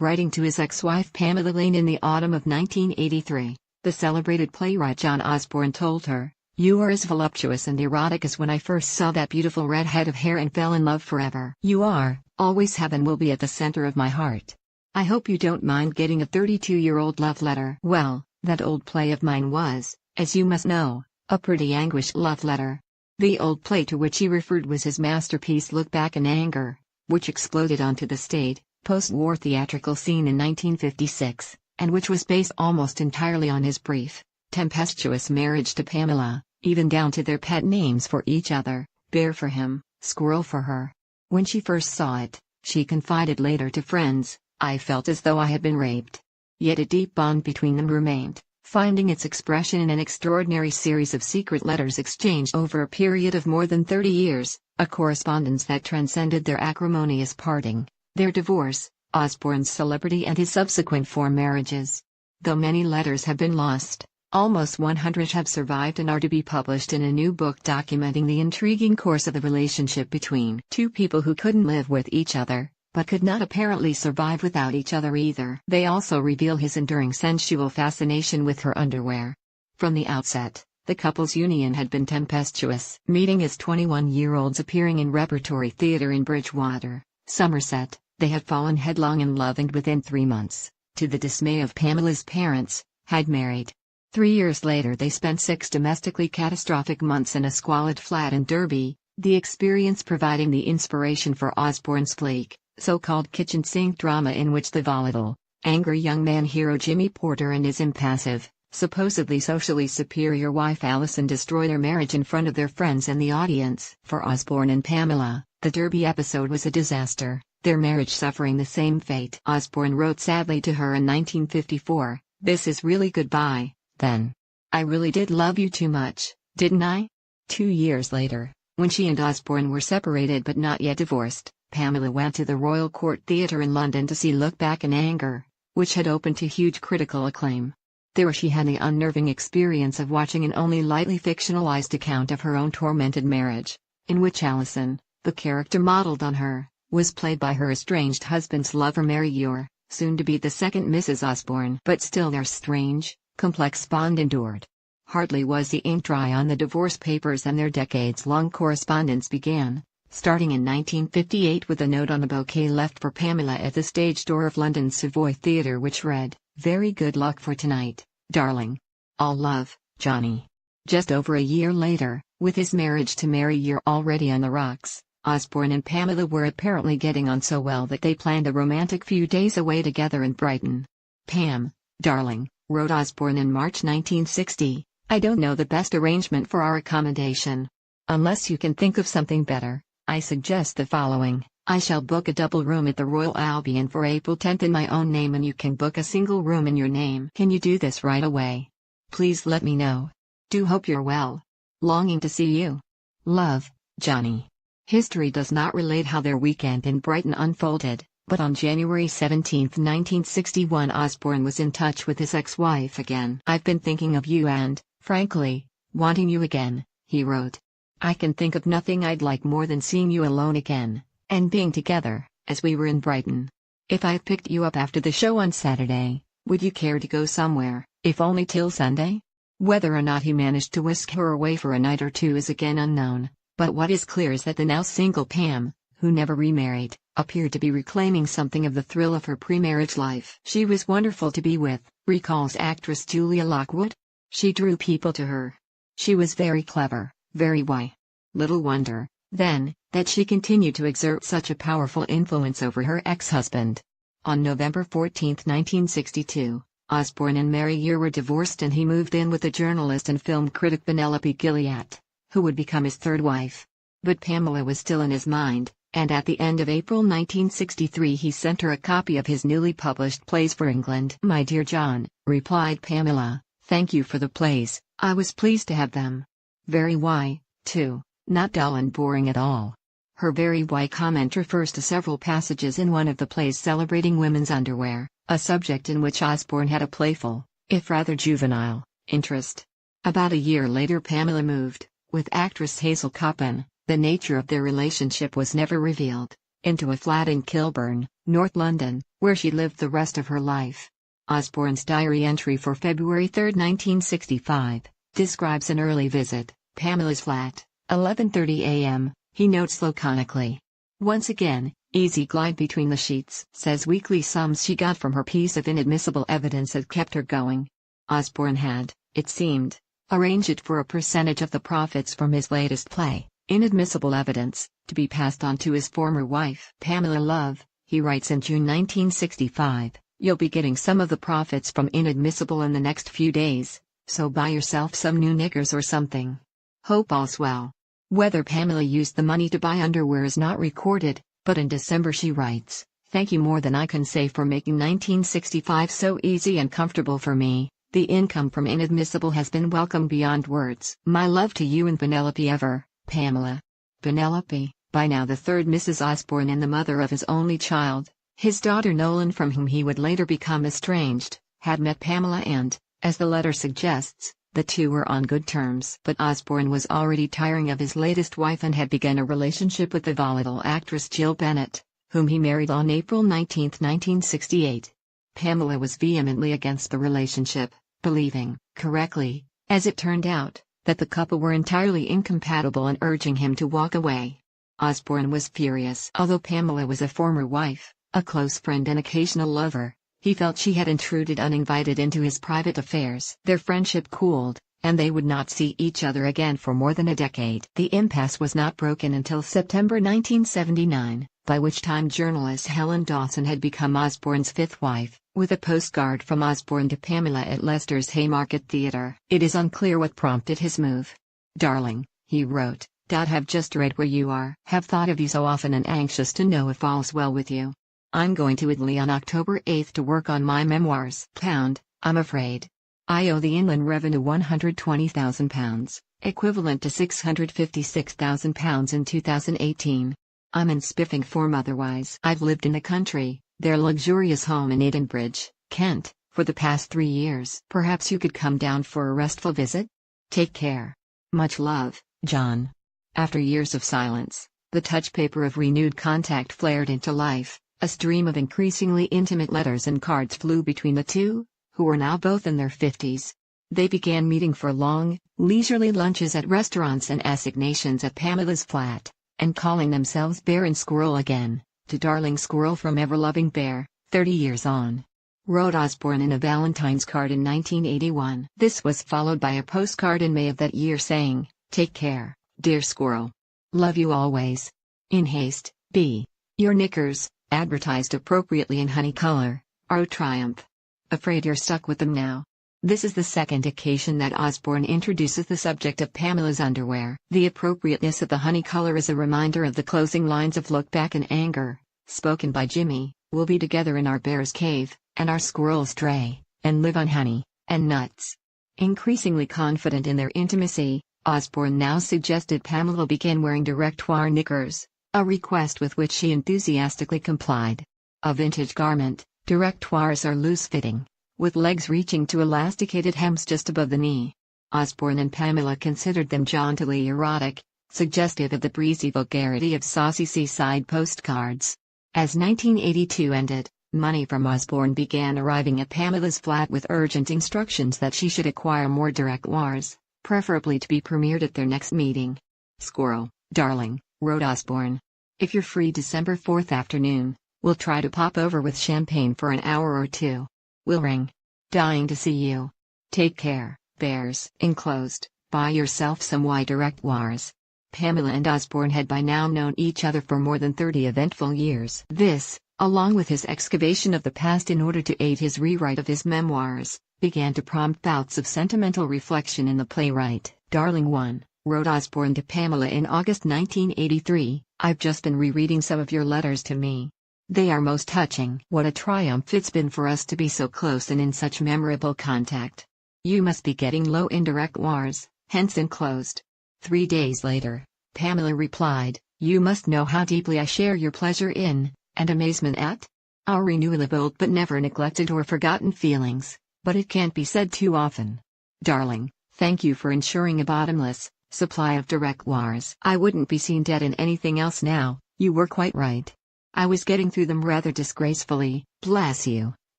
Writing to his ex-wife Pamela Lane in the autumn of 1983, the celebrated playwright John Osborne told her, "You are as voluptuous and erotic as when I first saw that beautiful red head of hair and fell in love forever. You are, always have and will be at the center of my heart. I hope you don't mind getting a 32-year-old love letter." Well, that old play of mine was, as you must know, a pretty anguished love letter. The old play to which he referred was his masterpiece Look Back in Anger, which exploded onto the staid, post-war theatrical scene in 1956, and which was based almost entirely on his brief, tempestuous marriage to Pamela, even down to their pet names for each other, Bear for him, Squirrel for her. When she first saw it, she confided later to friends, "I felt as though I had been raped." Yet a deep bond between them remained, finding its expression in an extraordinary series of secret letters exchanged over a period of more than 30 years, a correspondence that transcended their acrimonious parting, their divorce, Osborne's celebrity and his subsequent 4 marriages. Though many letters have been lost, almost 100 have survived and are to be published in a new book documenting the intriguing course of the relationship between two people who couldn't live with each other, but could not apparently survive without each other either. They also reveal his enduring sensual fascination with her underwear. From the outset, the couple's union had been tempestuous. Meeting as 21-year-olds appearing in repertory theater in Bridgewater, Somerset, they had fallen headlong in love and within 3 months, to the dismay of Pamela's parents, had married. 3 years later they spent 6 domestically catastrophic months in a squalid flat in Derby, the experience providing the inspiration for Osborne's bleak, so-called kitchen sink drama in which the volatile, angry young man hero Jimmy Porter and his impassive, supposedly socially superior wife Allison destroy their marriage in front of their friends and the audience. For Osborne and Pamela, the Derby episode was a disaster, their marriage suffering the same fate. Osborne wrote sadly to her in 1954, "This is really goodbye, then. I really did love you too much, didn't I?" 2 years later, when she and Osborne were separated but not yet divorced, Pamela went to the Royal Court Theatre in London to see Look Back in Anger, which had opened to huge critical acclaim. There she had the unnerving experience of watching an only lightly fictionalized account of her own tormented marriage, in which Allison, the character modeled on her, was played by her estranged husband's lover Mary Ure, soon to be the second Mrs. Osborne. But still their strange, complex bond endured. Hardly was the ink dry on the divorce papers and their decades-long correspondence began, starting in 1958 with a note on a bouquet left for Pamela at the stage door of London's Savoy Theatre which read, "Very good luck for tonight, darling. All love, Johnny." Just over a year later, with his marriage to Mary Ure already on the rocks, Osborne and Pamela were apparently getting on so well that they planned a romantic few days away together in Brighton. "Pam, darling," wrote Osborne in March 1960, "I don't know the best arrangement for our accommodation. Unless you can think of something better, I suggest the following. I shall book a double room at the Royal Albion for April 10th in my own name and you can book a single room in your name. Can you do this right away? Please let me know. Do hope you're well. Longing to see you. Love, Johnny." History does not relate how their weekend in Brighton unfolded, but on January 17, 1961 Osborne was in touch with his ex-wife again. "I've been thinking of you and, frankly, wanting you again," he wrote. "I can think of nothing I'd like more than seeing you alone again, and being together, as we were in Brighton. If I picked you up after the show on Saturday, would you care to go somewhere, if only till Sunday?" Whether or not he managed to whisk her away for a night or two is again unknown, but what is clear is that the now single Pam, who never remarried, appeared to be reclaiming something of the thrill of her pre-marriage life. "She was wonderful to be with," recalls actress Julia Lockwood. "She drew people to her. She was very clever, very wise. Little wonder, then, that she continued to exert such a powerful influence over her ex-husband." On November 14, 1962, Osborne and Mary Ure were divorced and he moved in with the journalist and film critic Penelope Gilliatt, who would become his third wife. But Pamela was still in his mind, and at the end of April 1963 he sent her a copy of his newly published plays for England. "My dear John," replied Pamela, "thank you for the plays, I was pleased to have them. Very why, too, not dull and boring at all." Her very why comment refers to several passages in one of the plays celebrating women's underwear, a subject in which Osborne had a playful, if rather juvenile, interest. About a year later Pamela moved, with actress Hazel Coppin, the nature of their relationship was never revealed, into a flat in Kilburn, North London, where she lived the rest of her life. Osborne's diary entry for February 3, 1965, describes an early visit, Pamela's flat, 11:30 a.m., he notes laconically. Once again, easy glide between the sheets, says weekly sums she got from her piece of inadmissible evidence had kept her going. Osborne had, it seemed, arranged it for a percentage of the profits from his latest play, Inadmissible Evidence, to be passed on to his former wife. Pamela Love, he writes in June 1965, you'll be getting some of the profits from Inadmissible in the next few days, so buy yourself some new knickers or something. Hope all's well. Whether Pamela used the money to buy underwear is not recorded, but in December she writes, thank you more than I can say for making 1965 so easy and comfortable for me. The income from Inadmissible has been welcome beyond words. My love to you and Penelope ever, Pamela. Penelope, by now the third Mrs. Osborne and the mother of his only child, his daughter Nolan, from whom he would later become estranged, had met Pamela and, as the letter suggests, the two were on good terms. But Osborne was already tiring of his latest wife and had begun a relationship with the volatile actress Jill Bennett, whom he married on April 19, 1968. Pamela was vehemently against the relationship, believing, correctly, as it turned out, that the couple were entirely incompatible and urging him to walk away. Osborne was furious. Although Pamela was a former wife, a close friend and occasional lover, he felt she had intruded uninvited into his private affairs. Their friendship cooled, and they would not see each other again for more than a decade. The impasse was not broken until September 1979, by which time journalist Helen Dawson had become Osborne's fifth wife, with a postcard from Osborne to Pamela at Leicester's Haymarket Theatre. It is unclear what prompted his move. Darling, he wrote, have just read where you are. Have thought of you so often and anxious to know if all's well with you. I'm going to Italy on October 8 to work on my memoirs. I'm afraid. I owe the Inland Revenue £120,000, equivalent to £656,000 in 2018. I'm in spiffing form otherwise. I've lived in the country, their luxurious home in Edenbridge, Kent, for the past 3 years. Perhaps you could come down for a restful visit? Take care. Much love, John. After years of silence, the touch paper of renewed contact flared into life. A stream of increasingly intimate letters and cards flew between the two, who were now both in their 50s. They began meeting for long, leisurely lunches at restaurants and assignations at Pamela's flat, and calling themselves Bear and Squirrel again, to darling Squirrel from ever-loving Bear, 30 years on. Wrote Osborne in a Valentine's card in 1981. This was followed by a postcard in May of that year saying, take care, dear Squirrel. Love you always. In haste, B. Your knickers, advertised appropriately in honey color, are a triumph. Afraid you're stuck with them now. This is the second occasion that Osborne introduces the subject of Pamela's underwear. The appropriateness of the honey color is a reminder of the closing lines of Look Back in Anger, spoken by Jimmy. We'll be together in our bear's cave, and our squirrels stray, and live on honey and nuts. Increasingly confident in their intimacy, Osborne now suggested Pamela begin wearing directoire knickers, a request with which she enthusiastically complied. A vintage garment, directoires are loose-fitting, with legs reaching to elasticated hems just above the knee. Osborne and Pamela considered them jauntily erotic, suggestive of the breezy vulgarity of saucy seaside postcards. As 1982 ended, money from Osborne began arriving at Pamela's flat with urgent instructions that she should acquire more directoires, preferably to be premiered at their next meeting. Squirrel, darling, wrote Osborne. If you're free December 4th afternoon, we'll try to pop over with champagne for an hour or two. We'll ring. Dying to see you. Take care, Bears. Enclosed, buy yourself some white directoires. Pamela and Osborne had by now known each other for more than 30 eventful years. This, along with his excavation of the past in order to aid his rewrite of his memoirs, began to prompt bouts of sentimental reflection in the playwright. Darling one, wrote Osborne to Pamela in August 1983, I've just been rereading some of your letters to me. They are most touching. What a triumph it's been for us to be so close and in such memorable contact. You must be getting low in directoires, hence enclosed. 3 days later, Pamela replied, you must know how deeply I share your pleasure in, and amazement at, our renewal of old but never neglected or forgotten feelings, but it can't be said too often. Darling, thank you for ensuring a bottomless supply of directoires. I wouldn't be seen dead in anything else now, you were quite right. I was getting through them rather disgracefully. Bless you.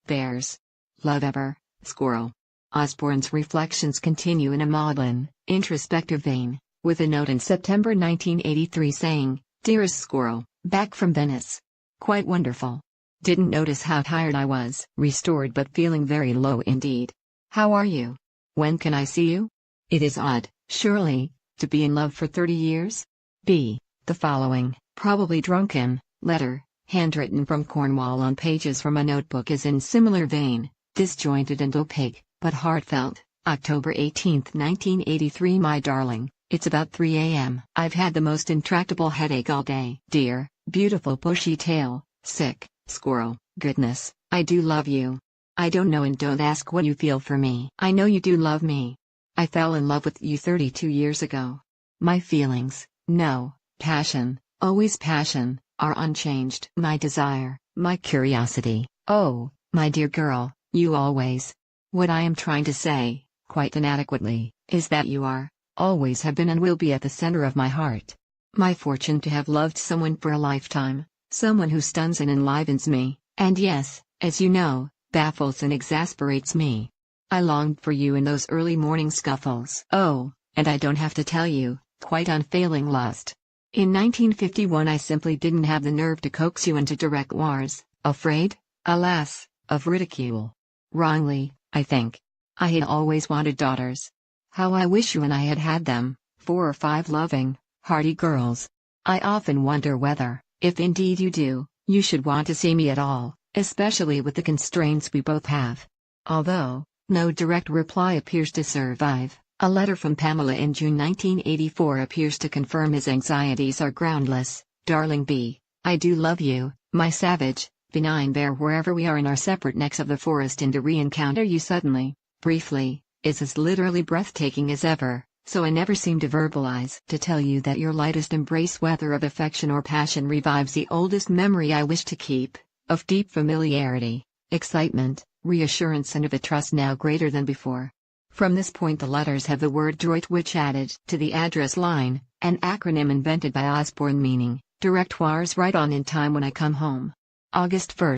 Bears. Love ever, Squirrel. Osborne's reflections continue in a maudlin, introspective vein, with a note in September 1983 saying, "Dearest Squirrel, back from Venice. Quite wonderful. Didn't notice how tired I was. Restored but feeling very low indeed. How are you? When can I see you? It is odd, surely, to be in love for 30 years? B. The following, probably drunken, letter, handwritten from Cornwall on pages from a notebook is in similar vein, disjointed and opaque, but heartfelt. October 18, 1983. My darling, it's about 3 a.m. I've had the most intractable headache all day. Dear, beautiful bushy tail, sick, squirrel, goodness, I do love you. I don't know and don't ask what you feel for me. I know you do love me. I fell in love with you 32 years ago. My feelings, no, passion, always passion, are unchanged. My desire, my curiosity, oh, my dear girl, you always. What I am trying to say, quite inadequately, is that you are, always have been and will be at the center of my heart. My fortune to have loved someone for a lifetime, someone who stuns and enlivens me, and yes, as you know, baffles and exasperates me. I longed for you in those early morning scuffles. Oh, and I don't have to tell you, quite unfailing lust. In 1951 I simply didn't have the nerve to coax you into direct wars, afraid, alas, of ridicule. Wrongly, I think. I had always wanted daughters. How I wish you and I had had them, 4 or 5 loving, hearty girls. I often wonder whether, if indeed you do, you should want to see me at all, especially with the constraints we both have. Although, no direct reply appears to survive, a letter from Pamela in June 1984 appears to confirm his anxieties are groundless. Darling B, I do love you, my savage, benign bear. Wherever we are in our separate necks of the forest, and to re-encounter you suddenly, briefly, is as literally breathtaking as ever, so I never seem to verbalize. To tell you that your lightest embrace, whether of affection or passion, revives the oldest memory I wish to keep, of deep familiarity, excitement, reassurance, and of a trust now greater than before. From this point the letters have the word Droitwich added to the address line, an acronym invented by Osborne meaning, Directoires right on in time when I come home. August 1,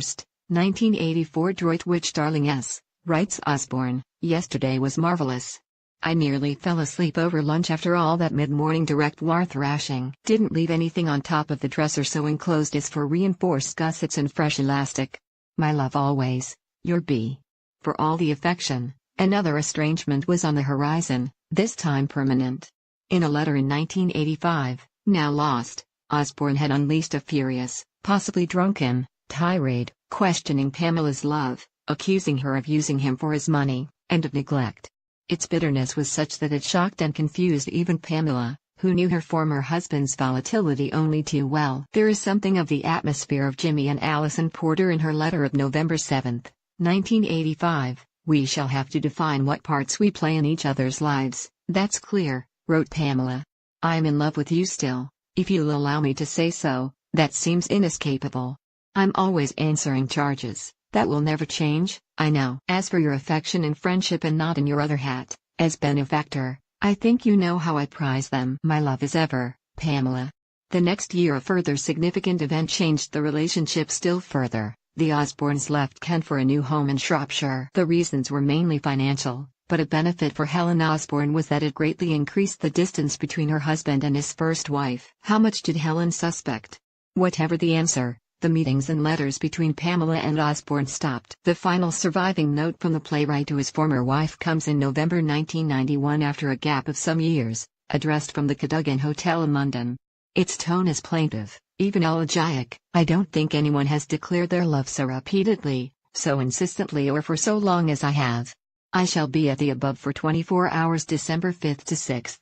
1984. Droitwich darling S, writes Osborne, yesterday was marvelous. I nearly fell asleep over lunch after all that mid-morning directoire thrashing. Didn't leave anything on top of the dresser, so enclosed is for reinforced gussets and fresh elastic. My love always, your B. For all the affection, another estrangement was on the horizon, this time permanent. In a letter in 1985, now lost, Osborne had unleashed a furious, possibly drunken, tirade, questioning Pamela's love, accusing her of using him for his money, and of neglect. Its bitterness was such that it shocked and confused even Pamela, who knew her former husband's volatility only too well. There is something of the atmosphere of Jimmy and Allison Porter in her letter of November 7, 1985. We shall have to define what parts we play in each other's lives, that's clear, wrote Pamela. I'm in love with you still, if you'll allow me to say so. That seems inescapable. I'm always answering charges, that will never change, I know. As for your affection and friendship, and not in your other hat, as benefactor, I think you know how I prize them. My love as ever, Pamela. The next year a further significant event changed the relationship still further. The Osbornes left Kent for a new home in Shropshire. The reasons were mainly financial, but a benefit for Helen Osborne was that it greatly increased the distance between her husband and his first wife. How much did Helen suspect? Whatever the answer, the meetings and letters between Pamela and Osborne stopped. The final surviving note from the playwright to his former wife comes in November 1991 after a gap of some years, addressed from the Cadogan Hotel in London. Its tone is plaintive, even elegiac. I don't think anyone has declared their love so repeatedly, so insistently, or for so long as I have. I shall be at the above for 24 hours, December 5 to 6.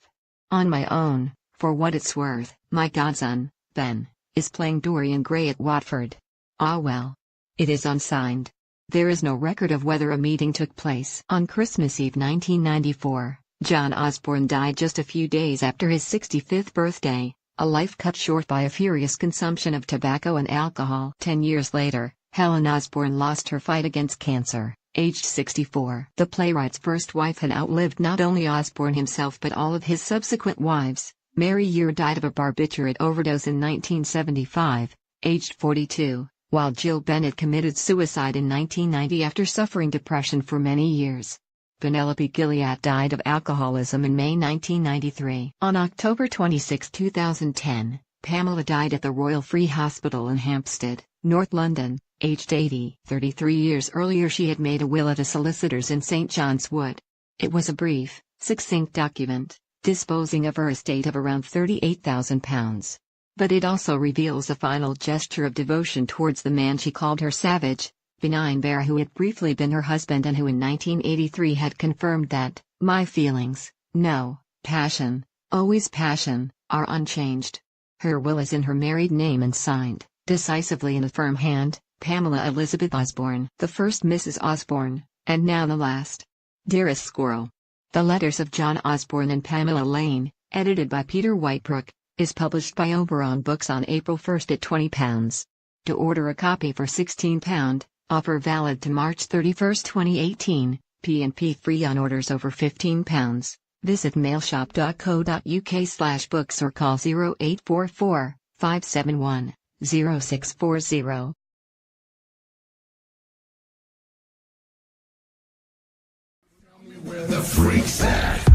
On my own, for what it's worth. My godson, Ben, is playing Dorian Gray at Watford. Ah well. It is unsigned. There is no record of whether a meeting took place. On Christmas Eve 1994, John Osborne died just a few days after his 65th birthday. A life cut short by a furious consumption of tobacco and alcohol. 10 years later, Helen Osborne lost her fight against cancer, aged 64. The playwright's first wife had outlived not only Osborne himself but all of his subsequent wives. Mary Year died of a barbiturate overdose in 1975, aged 42, while Jill Bennett committed suicide in 1990 after suffering depression for many years. Penelope Gilliatt died of alcoholism in May 1993. On October 26, 2010, Pamela died at the Royal Free Hospital in Hampstead, North London, aged 80. 33 years earlier she had made a will at a solicitor's in St John's Wood. It was a brief, succinct document, disposing of her estate of around £38,000. But it also reveals a final gesture of devotion towards the man she called her savage, benign bear who had briefly been her husband and who in 1983 had confirmed that, "My feelings, no, passion, always passion, are unchanged." Her will is in her married name and signed, decisively in a firm hand, Pamela Elizabeth Osborne, the first Mrs. Osborne, and now the last. Dearest Squirrel. The Letters of John Osborne and Pamela Lane, edited by Peter Whitebrook, is published by Oberon Books on April 1 at £20. To order a copy for £16, offer valid to March 31, 2018, P&P free on orders over £15. Visit mailshop.co.uk/books or call 0844 571 0640. Where the freaks at?